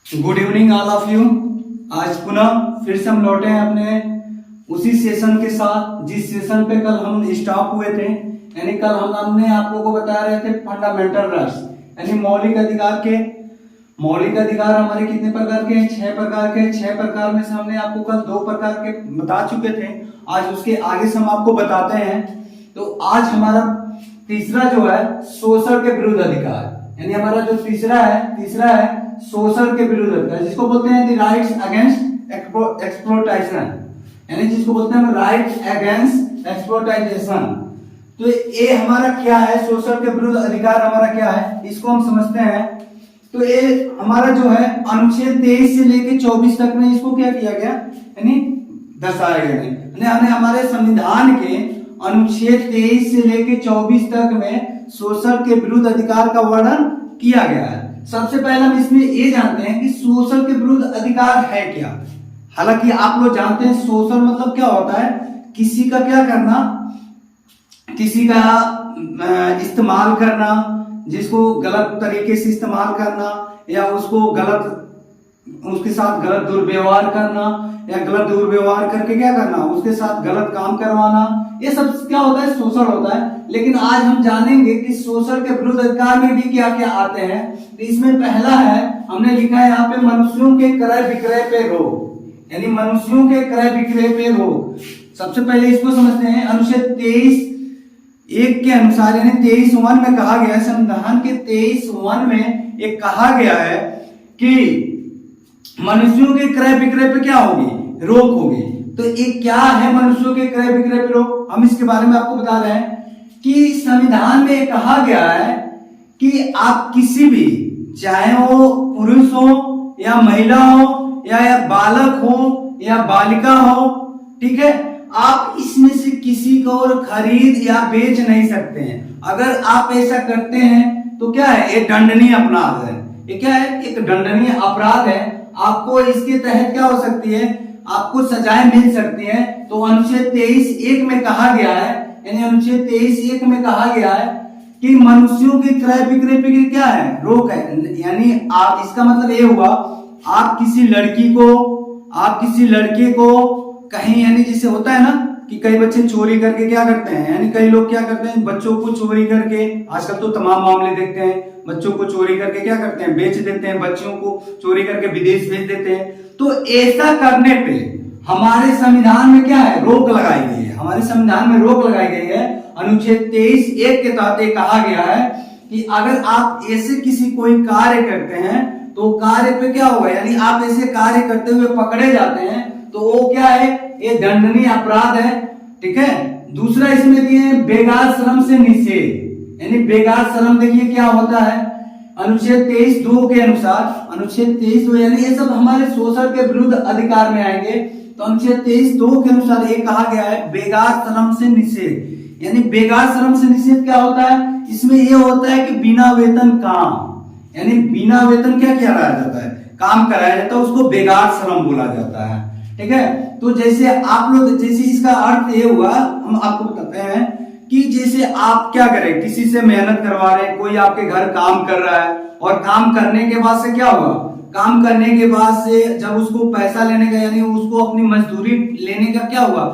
Good evening all of you. आज पुनः फिर से हम लौटे हैं अपने उसी सेशन के साथ जिस सेशन पे कल हम स्टॉप हुए थे। यानी कल हमने आप लोगों को बता रहे थे फंडामेंटल राइट्स, यानी मौलिक अधिकार हमारे कितने प्रकार के हैं? 6 प्रकार के। 6 प्रकार में से हमने आपको कल 2 प्रकार के बता चुके थे। आज उसके आगे से हम आपको बताते हैं। तो आज हमारा तीसरा जो है शोषण के विरुद्ध अधिकार, यानी हमारा जो तीसरा है शोषण के विरुद्ध अधिकार, जिसको बोलते हैं द राइट्स अगेंस्ट एक्सप्लॉयटेशन, यानी जिसको बोलते हैं राइट्स अगेंस्ट एक्सप्लॉयटेशन। तो ये हमारा क्या है? शोषण के विरुद्ध अधिकार हमारा क्या है, इसको हम समझते हैं। तो ये हमारा जो है अनुच्छेद 23 से लेके 24 तक में इसको क्या किया गया, यानी दर्शाया गया है। यानी हमारे संविधान के अनुच्छेद 23 से लेके 24 तक में शोषण के विरुद्ध अधिकार का वर्णन किया गया है। सबसे पहले हम इसमें ये जानते हैं कि शोषण के विरुद्ध अधिकार है क्या। हालांकि आप लोग जानते हैं शोषण मतलब क्या होता है, किसी का क्या करना, किसी का इस्तेमाल करना, जिसको गलत तरीके से इस्तेमाल करना, या उसके साथ गलत दुर्व्यवहार करना, या गलत दुर्व्यवहार करके क्या करना, उसके साथ गलत काम करवाना, ये सब क्या होता है? शोषण होता है। लेकिन आज हम जानेंगे कि शोषण के विरुद्ध अधिकार में भी क्या क्या आते हैं। तो इसमें पहला है, हमने लिखा है यहाँ पे मनुष्यों के क्रय विक्रय पे रोक, यानी मनुष्यों के क्रय विक्रय पे रोक। सबसे पहले इसको समझते हैं। अनुच्छेद 23(1) के अनुसार, यानी 23(1) में कहा गया है, संविधान के 23(1) में एक कहा गया है कि मनुष्यों के क्रय विक्रय पे क्या होगी? रोक होगी। तो ये क्या है मनुष्यों के क्रय विक्रय पे रोक? हम इसके बारे में आपको बता रहे हैं कि संविधान में कहा गया है कि आप किसी भी, चाहे वो पुरुष हो या महिला हो या बालक हो या बालिका हो, ठीक है, आप इसमें से किसी को और खरीद या बेच नहीं सकते हैं। अगर आप ऐसा करते हैं तो क्या है? ये दंडनीय अपराध है। ये क्या है? एक दंडनीय अपराध है। आपको इसके तहत क्या हो सकती है? आपको सजाएं मिल सकती है। तो अनुच्छेद 23(1) में कहा गया है, यानी अनुच्छेद 23(1) में कहा गया है कि मनुष्यों के क्रय विक्रय पे क्या है? रोक है। यानी आप, इसका मतलब ये हुआ, आप किसी लड़के को कहीं, यानी जैसे होता है ना कि कई बच्चे चोरी करके क्या करते हैं, यानी कई लोग क्या करते हैं, बच्चों को चोरी करके, आजकल तो तमाम मामले देखते हैं, बच्चों को चोरी करके क्या करते हैं? बेच देते हैं, बच्चों को चोरी करके विदेश भेज देते हैं। तो ऐसा करने पे हमारे संविधान में क्या है? रोक लगाई गई है। हमारे संविधान में रोक लगाई गई है। अनुच्छेद 23(1) के तहत कहा गया है कि अगर आप ऐसे किसी कोई कार्य करते हैं तो कार्य पे क्या होगा, यानी आप ऐसे कार्य करते हुए पकड़े जाते हैं तो वो क्या है? ये दंडनीय अपराध है। ठीक है। दूसरा इसमें दिए बेगार श्रम से निषेध, यानी बेगार श्रम देखिए क्या होता है, अनुच्छेद 23(2) के अनुसार, अनुच्छेद 23(2), यानी ये सब हमारे शोषण के विरुद्ध अधिकार में आएंगे। तो अनुच्छेद 23(2) के अनुसार ये कहा गया है बेगार श्रम से निषेध, यानी बेगार श्रम से निषेध क्या होता है? इसमें ये होता है कि बिना वेतन काम, यानी बिना वेतन क्या कराया जाता है? काम कराया जाता है, उसको बेगार श्रम बोला जाता है। ठीक है। तो जैसे आप लोग, जैसे इसका अर्थ ये हुआ, हम आपको बताते हैं कि जैसे आप क्या करें, किसी से मेहनत करवा रहे हैं, कोई आपके घर काम कर रहा है, और काम करने के बाद से क्या हुआ, काम करने के बाद से जब उसको पैसा लेने का, यानी उसको अपनी मजदूरी लेने का क्या हुआ,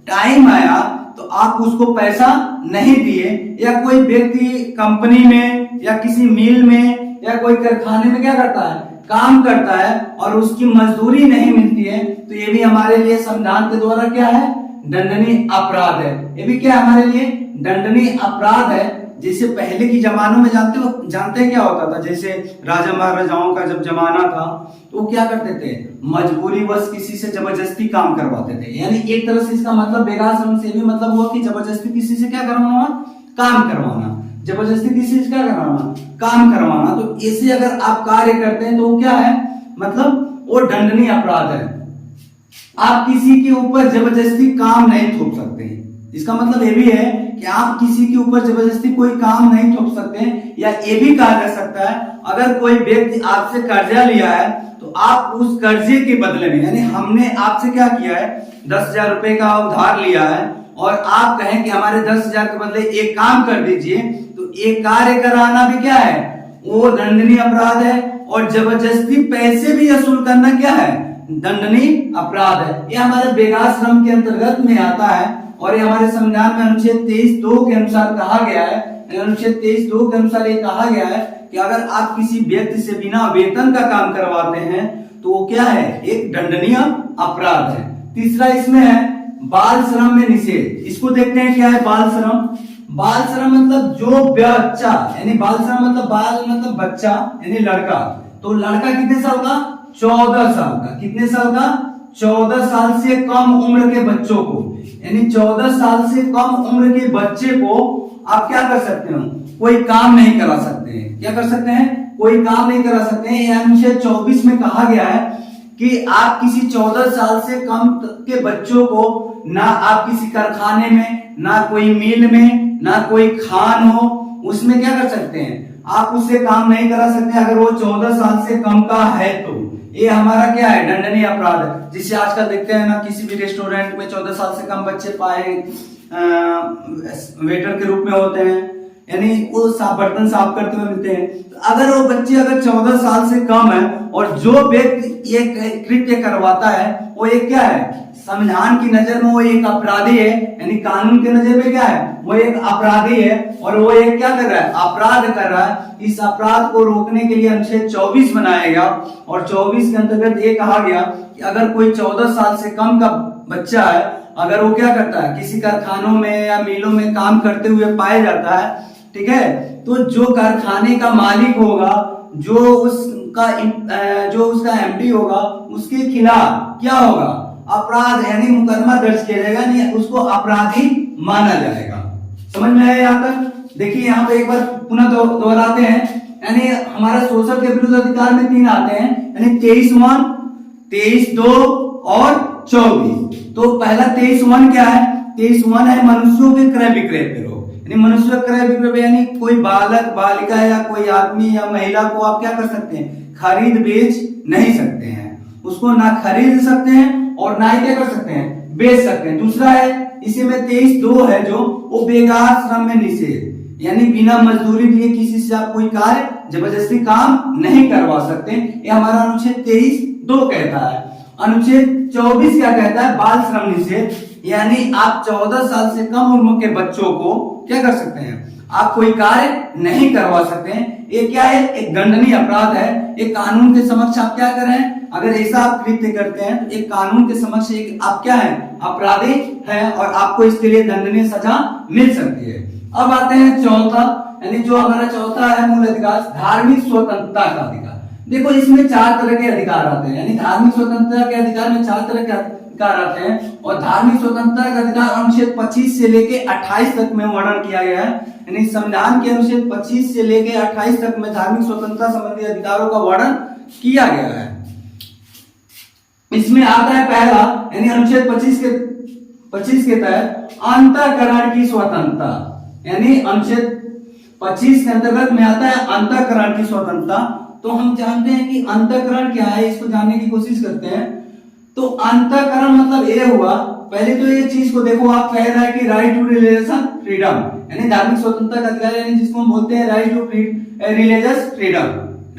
टाइम आया, तो आप उसको पैसा नहीं दिए, या कोई व्यक्ति कंपनी में या किसी मिल में या कोई कारखाने में क्या करता है, काम करता है, और उसकी मजदूरी नहीं मिलती है, तो ये भी हमारे लिए संविधान के द्वारा क्या है? दंडनीय अपराध है। ये भी क्या हमारे लिए? दंडनीय अपराध है। जैसे पहले की जमानों में जानते हैं क्या होता था, जैसे राजा महाराजाओं का जब जमाना था तो क्या करते थे, मजबूरी बस किसी से जबरदस्ती काम करवाते थे। यानी एक तरह से इसका मतलब बेगार श्रम से भी मतलब हुआ कि जबरदस्ती किसी से क्या करवाना, काम करवाना, जबरदस्ती किसी से क्या करवाना, काम करवाना। तो ऐसे अगर आप कार्य करते हैं तो क्या है, मतलब वो दंडनीय अपराध है। आप किसी के ऊपर जबरदस्ती काम नहीं थोप सकते। इसका मतलब ये भी है कि आप किसी के ऊपर जबरदस्ती कोई काम नहीं थोप सकते। या ये भी कहा जा सकता है, अगर कोई व्यक्ति आपसे कर्जा लिया है तो आप उस कर्जे के बदले में, यानी हमने आपसे क्या किया है, 10,000 रुपए का उधार लिया है, और आप कहें कि हमारे 10,000 के बदले एक काम कर दीजिए, तो एक कार्य कराना भी क्या है, वो दंडनीय अपराध है। और जबरदस्ती पैसे भी वसूल करना क्या है, दंडनीय अपराध है। ये हमारे बेगार श्रम के अंतर्गत में आता है। और ये हमारे संविधान में अनुच्छेद 23(2) के अनुसार कहा गया है, अनुच्छेद 23(2) के अनुसार ये कहा गया है कि अगर आप किसी व्यक्ति से बिना वेतन का काम करवाते हैं तो वो क्या है, एक दंडनीय अपराध है। तीसरा इसमें है बाल श्रम में निषेध। इसको देखते हैं क्या है बाल श्रम। बाल श्रम मतलब जो बच्चा, यानी बाल श्रम मतलब बाल मतलब बच्चा यानी लड़का, तो लड़का कितने साल का, 14 साल का। कितने साल का, 14 साल से कम उम्र के बच्चों को, यानी 14 साल से कम उम्र के बच्चे को आप क्या कर सकते हो, कोई काम नहीं करा सकते हैं। क्या कर सकते हैं, कोई काम नहीं करा सकते हैं। यह अनुच्छेद 24 में कहा गया है कि आप किसी 14 साल से कम के बच्चों को ना आप किसी कारखाने में, ना कोई मिल में, ना कोई खान हो, उसमें क्या कर सकते हैं, आप उससे काम नहीं करा सकते अगर वो 14 साल से कम का है। तो ये हमारा क्या है, दंडनीय अपराध है। जिसे आजकल देखते हैं ना, किसी भी रेस्टोरेंट में 14 साल से कम बच्चे पाए वेटर के रूप में होते हैं, यानी वो बर्तन साफ करते हुए मिलते हैं। तो अगर वो बच्चे अगर 14 साल से कम है और जो व्यक्ति ये कृत्य करवाता है वो एक क्या है, संविधान की नजर में वो एक अपराधी है, यानी कानून के नजर में क्या है, वो एक अपराधी है। और वो एक क्या कर रहा है, अपराध कर रहा है। इस अपराध को रोकने के लिए अनुच्छेद 24 बनाया गया। और 24 के अंतर्गत ये कहा गया कि अगर कोई 14 साल से कम का बच्चा है, अगर वो क्या करता है, किसी कारखानों में या मिलों में काम करते हुए पाया जाता है, ठीक है, तो जो कारखाने का मालिक होगा, जो उसका एमडी होगा, उसके खिलाफ क्या होगा, अपराध यानी मुकदमा दर्ज किया जाएगा, नहीं उसको अपराधी माना जाएगा। समझ में आया यहाँ तक। देखिए यहाँ पे एक बार पुनः दोहराते हैं, यानी हमारा शोषण के विरुद्ध अधिकार में 3 आते हैं, यानी 23(1), 23(2) और 24। तो पहला 23(1) क्या है, 23(1) है मनुष्यों के क्रय विक्रय पे रोक। यानी मनुष्य क्रय विक्रय यानी कोई बालक बालिका या कोई आदमी या महिला को आप क्या कर सकते हैं, खरीद बेच नहीं सकते हैं, उसको ना खरीद सकते हैं और ना ही क्या कर सकते हैं, बेच सकते हैं। दूसरा है इसी में 23(2) है जो वो बेगार श्रम में निषेध, यानी बिना मजदूरी दिए किसी से आप कोई कार्य जबरदस्ती काम नहीं करवा सकते। ये हमारा अनुच्छेद 23(2) कहता है। अनुच्छेद 24 क्या कहता है, बाल श्रम निषेध, यानी आप 14 साल से कम उम्र के बच्चों को क्या कर सकते हैं, आप कोई कार्य नहीं करवा सकते हैं। ये क्या है, एक दंडनीय अपराध है। एक कानून के समक्ष आप क्या कर रहे हैं, अगर ऐसा आप कृत्य करते हैं तो एक कानून के समक्ष एक आप क्या है, अपराधी हैं और आपको इसके लिए दंडनीय सजा मिल सकती है। अब आते हैं चौथा, यानी जो हमारा चौथा है मूल अधिकार, धार्मिक स्वतंत्रता का अधिकार। देखो इसमें 4 तरह के अधिकार आते हैं, यानी धार्मिक स्वतंत्रता के अधिकार में 4 तरह के अधिकार आते हैं। और धार्मिक स्वतंत्रता का अधिकार अनुच्छेद 25 से लेके 28 तक में वर्णन किया गया है, यानी संविधान के अनुच्छेद 25 से लेके 28 तक में धार्मिक स्वतंत्रता संबंधी अधिकारों का वर्णन किया गया है। इसमें आता है पहला, यानी अनुच्छेद 25 के तहत अंतःकरण की स्वतंत्रता, यानी अनुच्छेद 25 के अंतर्गत में आता है अंतःकरण की स्वतंत्रता। तो हम जानते हैं कि अंतःकरण क्या है, इसको जानने की कोशिश करते हैं। तो अंतःकरण मतलब ये हुआ, पहले तो ये चीज को देखो, आप कह रहा है कि राइट टू रिलीजियस फ्रीडम, यानी धार्मिक स्वतंत्रता का अधिकार, यानी जिसको हम बोलते हैं right to religious freedom,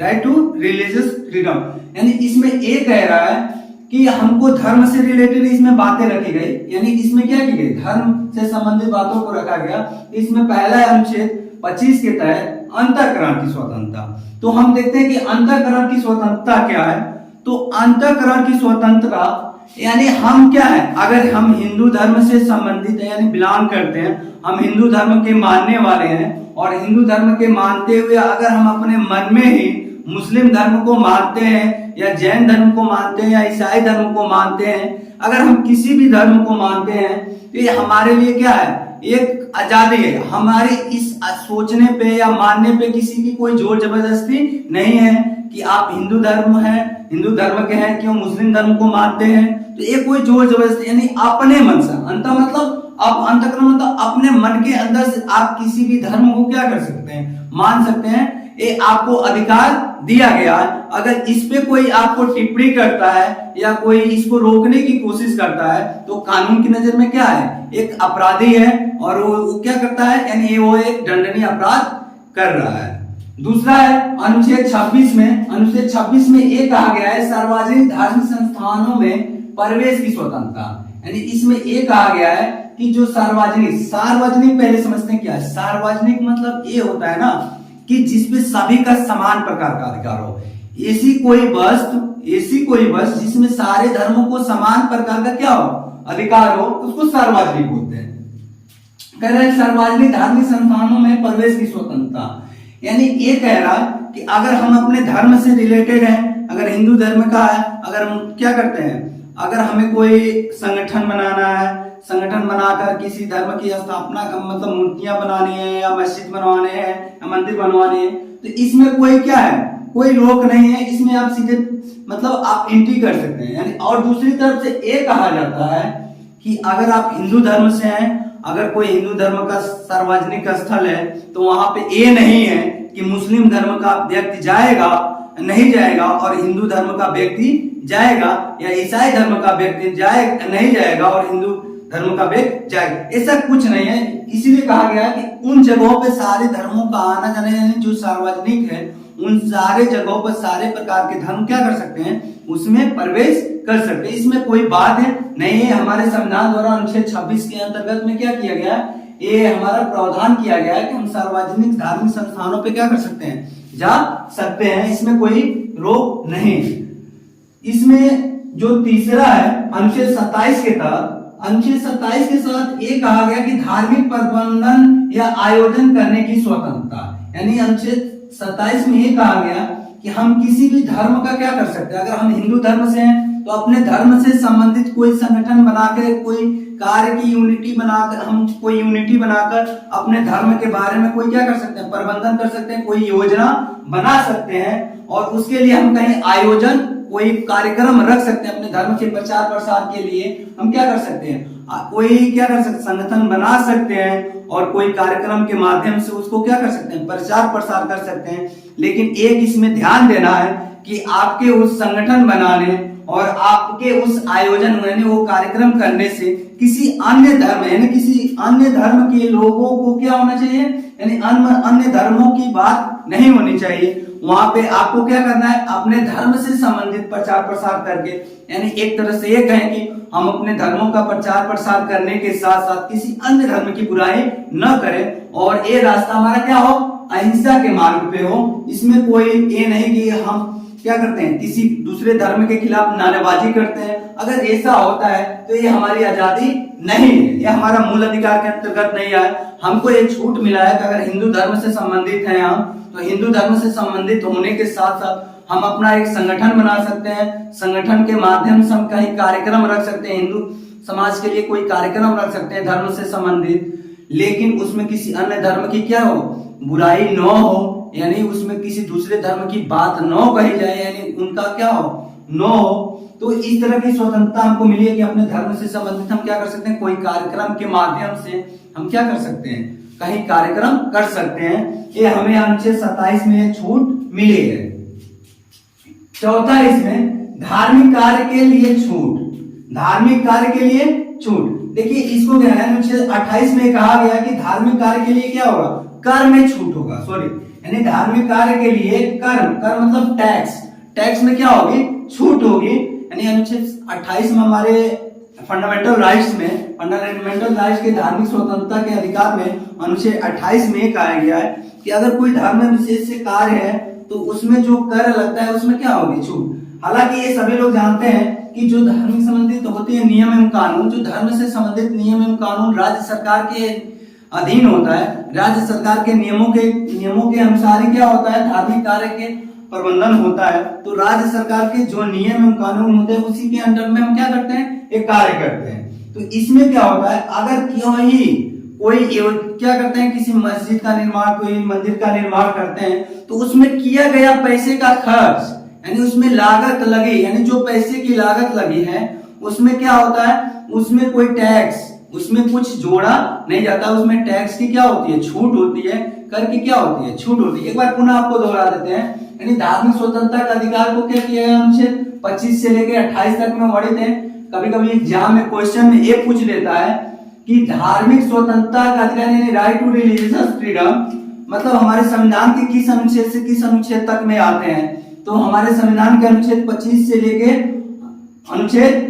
right to religious freedom. यानी इसमें ये कह रहा है कि हमको धर्म से रिलेटेड इसमें बातें रखी गई, यानी इसमें क्या की गई, धर्म से संबंधित बातों को रखा गया। इसमें पहला है अनुच्छेद 25 के तहत अंतःकरण की स्वतंत्रता। तो हम देखते हैं कि अंतःकरण की स्वतंत्रता क्या है। तो अंतःकरण की स्वतंत्रता यानी हम क्या है, अगर हम हिंदू धर्म से संबंधित है, यानी बिलोंग करते हैं, हम हिंदू धर्म के मानने वाले हैं, और हिंदू धर्म के मानते हुए अगर हम अपने मन में ही मुस्लिम धर्म को मानते हैं या जैन धर्म को मानते हैं या ईसाई धर्म को मानते हैं, अगर हम किसी भी धर्म को मानते हैं तो ये हमारे लिए क्या है, एक आजादी है। हमारी इस सोचने पे या मानने पे किसी की कोई जोर जबरदस्ती नहीं है कि आप हिंदू धर्म है, हिंदू धर्म के हैं, क्यों मुस्लिम धर्म को मानते हैं, तो ये कोई जोर जबरदस्ती, यानी अपने मन से अंत मतलब आप अंतःकरण मतलब अपने मन के अंदर से आप किसी भी धर्म को क्या कर सकते हैं, मान सकते हैं। ये आपको अधिकार दिया गया है। अगर इस पे कोई आपको टिप्पणी करता है या कोई इसको रोकने की कोशिश करता है तो कानून की नजर में क्या है, एक अपराधी है, और वो क्या करता है, यानी वो एक दंडनीय अपराध कर रहा है। दूसरा है अनुच्छेद 26 में, अनुच्छेद 26 में ये कहा गया है सार्वजनिक धार्मिक संस्थानों में प्रवेश की स्वतंत्रता, यानी इसमें ये कहा गया है कि जो सार्वजनिक पहले समझते हैं क्या है। सार्वजनिक मतलब ये होता है ना कि जिसपे सभी का समान प्रकार का अधिकार हो। ऐसी कोई वस्तु जिसमें सारे धर्मों को समान प्रकार का क्या हो, अधिकार हो, उसको सार्वजनिक बोलते हैं। कह रहे हैं सार्वजनिक धार्मिक संस्थानों में प्रवेश की स्वतंत्रता, यानी ये कह रहा कि अगर हम अपने धर्म से रिलेटेड हैं, अगर हिंदू धर्म का है, अगर हम क्या करते हैं, अगर हमें कोई संगठन बनाना है, संगठन बनाकर किसी धर्म की स्थापना मतलब मूर्तियां बनानी है या मस्जिद बनवाने हैं या मंदिर बनवाने हैं, तो इसमें कोई क्या है, कोई रोक नहीं है, इसमें आप सीधे मतलब आप एंट्री कर सकते हैं। यानी और दूसरी तरफ से ये कहा जाता है कि अगर आप हिंदू धर्म से हैं, अगर कोई हिंदू धर्म का सार्वजनिक स्थल है, तो वहां पे ये नहीं है कि मुस्लिम धर्म का व्यक्ति जाएगा नहीं जाएगा और हिंदू धर्म का व्यक्ति जाएगा, या ईसाई धर्म का व्यक्ति नहीं जाएगा और हिंदू धर्म का व्यक्ति जाएगा, ऐसा कुछ नहीं है। इसीलिए कहा गया कि उन जगहों पे सारे धर्मों का आना जाना, यानी जो सार्वजनिक है उन सारे जगहों पर सारे प्रकार के धर्म क्या कर सकते हैं, उसमें प्रवेश कर सकते हैं। इसमें कोई बात है नहीं है। हमारे संविधान द्वारा अनुच्छेद 26 के अंतर्गत में क्या किया गया, ये हमारा प्रावधान किया गया है कि हम सार्वजनिक धार्मिक संस्थानों पे क्या कर सकते हैं, जा सकते हैं, इसमें कोई रोक नहीं। इसमें जो तीसरा है अनुच्छेद 27 के तहत, अनुच्छेद 27 के साथ ये कहा गया कि धार्मिक प्रबंधन या आयोजन करने की स्वतंत्रता, यानी अनुच्छेद 27 में ये कहा गया कि हम किसी भी धर्म का क्या कर सकते हैं। अगर हम हिंदू धर्म से हैं तो अपने धर्म से संबंधित कोई संगठन बनाकर, कोई कार्य की यूनिटी बनाकर, हम कोई यूनिटी बनाकर अपने धर्म के बारे में कोई क्या कर सकते हैं, प्रबंधन कर सकते हैं, कोई योजना बना सकते हैं, और उसके लिए हम कहीं आयोजन, कोई कार्यक्रम रख सकते हैं। अपने धर्म के प्रचार प्रसार के लिए हम क्या कर सकते हैं, कोई क्या कर सकते, संगठन बना सकते हैं और कोई कार्यक्रम के माध्यम से उसको क्या कर सकते हैं, प्रचार प्रसार कर सकते हैं। लेकिन एक इसमें ध्यान देना है कि आपके उस संगठन बनाने और आपके उस आयोजन यानी वो कार्यक्रम करने से किसी अन्य धर्म यानी किसी अन्य धर्म के लोगों को क्या होना चाहिए, यानी अन्य धर्मों की बात नहीं होनी चाहिए। वहां पे आपको क्या करना है, अपने धर्म से संबंधित प्रचार प्रसार करके, यानी एक तरह से ये कहें कि हम अपने धर्मों का प्रचार प्रसार करने के साथ साथ किसी अन्य धर्म की बुराई न करें, और ये रास्ता हमारा क्या हो, अहिंसा के मार्ग पे हो। इसमें कोई ये नहीं कि हम क्या करते हैं, किसी दूसरे धर्म के खिलाफ नारेबाजी करते हैं। अगर ऐसा होता है तो ये हमारी आजादी नहीं है, ये हमारा मूल अधिकार के अंतर्गत नहीं है। हमको एक छूट मिला है कि अगर हिंदू धर्म से संबंधित हैं हम, तो हिंदू धर्म से संबंधित होने के साथ साथ हम अपना एक संगठन बना सकते हैं। संगठन के माध्यम से हम कहीं कार्यक्रम रख सकते हैं, हिंदू समाज के लिए कोई कार्यक्रम रख सकते हैं धर्म से संबंधित, लेकिन उसमें किसी अन्य धर्म की क्या हो, बुराई न हो, यानी उसमें किसी दूसरे धर्म की बात न कही जाए, यानी उनका क्या हो, न हो। तो इस तरह की स्वतंत्रता हमको मिली है कि अपने धर्म से संबंधित हम क्या कर सकते हैं, कोई कार्यक्रम के माध्यम से हम क्या कर सकते हैं, कहीं कार्यक्रम कर सकते हैं। ये हमें अनुच्छेद 27 में छूट मिली है। चौथा इसमें धार्मिक कार्य के लिए छूट, धार्मिक कार्य के लिए छूट। देखिए इसको क्या है, अनुच्छेद 28 में कहा गया कि धार्मिक कार्य के लिए क्या होगा, कर में छूट होगा, सॉरी, यानी धार्मिक कार्य के लिए कर मतलब टैक्स में क्या होगी, छूट होगी। यानी अनुच्छेद 28 में हमारे फंडामेंटल राइट्स के धार्मिक स्वतंत्रता के अधिकार में अनुच्छेद 28 में कहा गया है कि अगर कोई धर्म विशेष से कार्य है तो उसमें जो कर लगता है उसमें क्या होगी, छूट। हालांकि ये सभी लोग जानते हैं कि जो धार्मिक संबंधित होते हैं नियम एवं कानून, जो धर्म से संबंधित नियम एवं कानून राज्य सरकार के अधीन होता है। राज्य सरकार के नियमों के अनुसार ही क्या होता है, धार्मिक कार्य के प्रबंधन होता है। तो राज्य सरकार के जो नियम एवं कानून होते हैं उसी के अंडर में हम क्या करते हैं, एक कार्य करते हैं। तो इसमें क्या होता है, अगर क्यों ही कोई क्या करते हैं, किसी मस्जिद का निर्माण, कोई मंदिर का निर्माण करते हैं, तो उसमें किया गया पैसे का खर्च, यानी उसमें लागत लगी, यानी जो पैसे की लागत लगी है उसमें क्या होता है, उसमें कोई टैक्स, उसमें कुछ जोड़ा नहीं जाता, उसमें टैक्स की क्या होती है, छूट होती है, कर की क्या होती है, छूट होती है। एक बार पुनः आपको दोहरा देते हैं, यानी धार्मिक स्वतंत्रता का अधिकार को क्या किया गया, अनुच्छेद 25 से लेकर 28 तक में वर्णित है। कभी कभी एग्जाम में क्वेश्चन में ये पूछ लेता है कि धार्मिक स्वतंत्रता का अधिकार यानी राइट टू रिलीजियस फ्रीडम मतलब हमारे संविधान के किस अनुच्छेद से किस अनुच्छेद तक में आते हैं, तो हमारे संविधान के अनुच्छेद 25 से लेके अनुच्छेद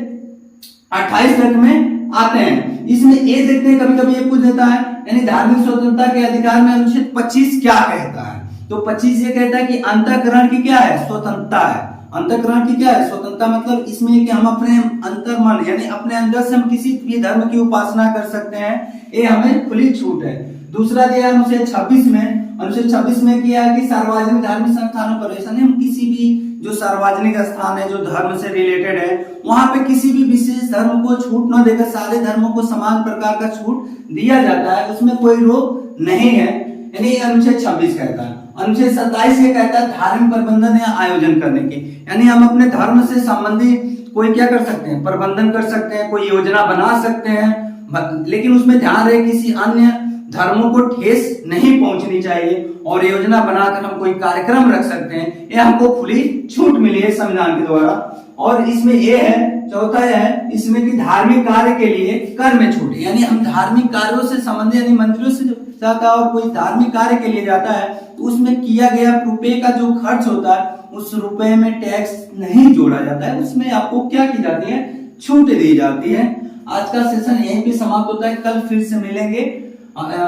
28 तक में आते हैं। इसमें ये देखते हैं, कभी कभी ये पूछ देता है यानी धार्मिक स्वतंत्रता के अधिकार में अनुच्छेद 25 क्या कहता है, तो 25 ये कहता है कि अंतःकरण की क्या है, स्वतंत्रता है। अंतःकरण की क्या है, स्वतंत्रता। मतलब इसमें कि हम अपने अंतर्मन यानी अपने अंदर से हम किसी भी धर्म की उपासना कर सकते हैं, ये हमें खुली छूट है। दूसरा दिया है अनुच्छेद 26 में, अनुच्छेद 26 में किया है कि सार्वजनिक धार्मिक संस्थानों पर, ऐसा नहीं हम किसी भी जो सार्वजनिक स्थान है जो धर्म से रिलेटेड है वहां पे किसी भी विशेष धर्म को छूट न देकर सारे धर्मों को समान प्रकार का छूट दिया जाता है, उसमें कोई रोक नहीं है, यानी अनुच्छेद 26 कहता है। अनुच्छेद 27 ये कहता है धार्मिक प्रबंधन या आयोजन करने के, यानी हम अपने धर्म से संबंधित कोई क्या कर सकते हैं, प्रबंधन कर सकते हैं, कोई योजना बना सकते हैं, लेकिन उसमें ध्यान रहे किसी अन्य धर्मों को ठेस नहीं पहुंचनी चाहिए, और योजना बनाकर हम कोई कार्यक्रम रख सकते हैं, ये हमको खुली छूट मिली है संविधान के द्वारा। और इसमें ये है, चौथा है इसमें कि धार्मिक कार्य के लिए कर में छूट, यानी हम धार्मिक कार्यों से संबंधित यानी मंदिरों से जाता है और कोई धार्मिक कार्य के लिए जाता है तो उसमें किया गया रुपए का जो खर्च होता है उस रुपए में टैक्स नहीं जोड़ा जाता है, उसमें आपको क्या की जाती है, छूट दी जाती है। आज का सेशन यहीं पे समाप्त होता है, कल फिर से मिलेंगे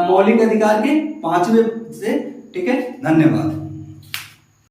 मौलिक अधिकार के 5वें से। ठीक है, धन्यवाद।